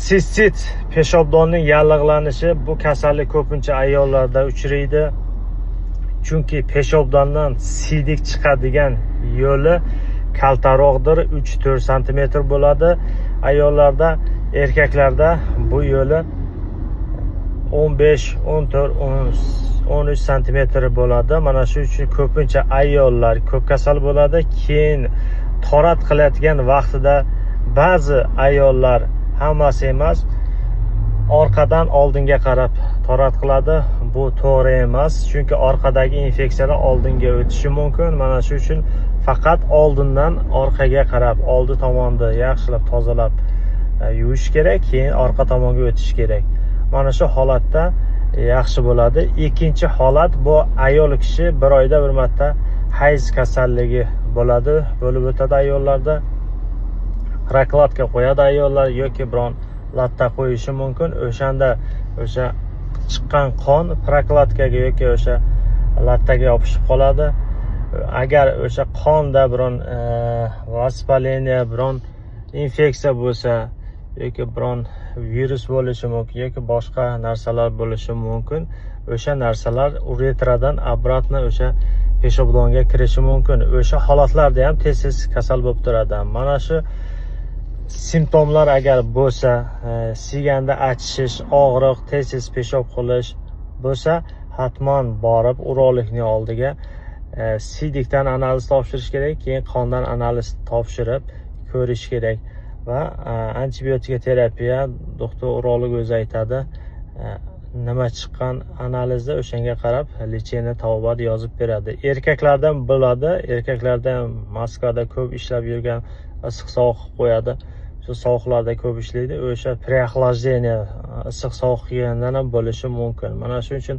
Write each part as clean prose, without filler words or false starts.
Sistit peshobdonning yallig'lanishi bu kasallik ko'pincha ayollarda uchraydi. Chunki peshobdondan siydik chiqadigan yo'li kaltaroqdir, 3-4 sm bo'ladi. Ayollarda, erkaklarda bu yo'li 15, 14, 13 sm bo'ladi. Mana shu uchun ko'pincha ayollar ko'p kasal bo'ladi. Keyin torat qiladigan vaqtida ba'zi ayollar, hammasi emas, orqadan oldinga qarab torat qiladi. Bu to'g'ri emas, chunki orqadagi infeksiyalar oldinga o'tishi mumkin. Mana shu uchun faqat oldindan orqaga qarab, oldi tomonni yaxshilab tozalab yuvish kerak, keyin orqa tomonga o'tish kerak. Mana shu holatda yaxshi bo'ladi. Ikkinchi holat, bu ayol kishi bir oyda bir marta hayz kasalligi bo'lib o'tadi ayollarda. Prokladka qo'yadi ayollar yoki biron latta qo'yishi mumkin. O'shanda o'sha chiqqan qon prokladkaga yoki o'sha lattaga yopishib qoladi. Agar o'sha qonda biron vaspaleniya, biron infeksiya bo'lsa yoki biron virus bo'lishi mumkin yoki boshqa narsalar bo'lishi mumkin. O'sha narsalar uretradan obratno o'sha peshobdonga kirishi mumkin. O'sha holatlarda ham tez kasal bo'lib turadi. Mana shu simptomlar agar bo'lsa, siyganda achishish, og'riq, tez peshob qilish bo'lsa, hatman borib urologning oldiga siydikdan analiz topshirish kerak, keyin qondan analiz topshirib ko'rish kerak va antibiotika terapiya doktor urolog o'zi aytadi. Nima chiqqan analizda o'shanga qarab lecheniya tavbat yozib beradi. Erkaklardan bo'ladi, erkaklarda Moskvada ko'p ishlab yurgan, issiq sovuq qo'yadi. Shu sovuqlarda ko'p ishlaydi. O'sha preoxlajeniya, issiq sovuq yegandan ham bo'lishi mumkin. Mana shuning uchun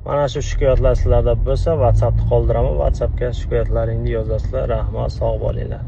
mana shu shikoyatlar sizlarda bo'lsa, WhatsAppda qoldiraman. WhatsAppga shikoyatlaringni yozasizlar. Rahmat, sog' bo'linglar.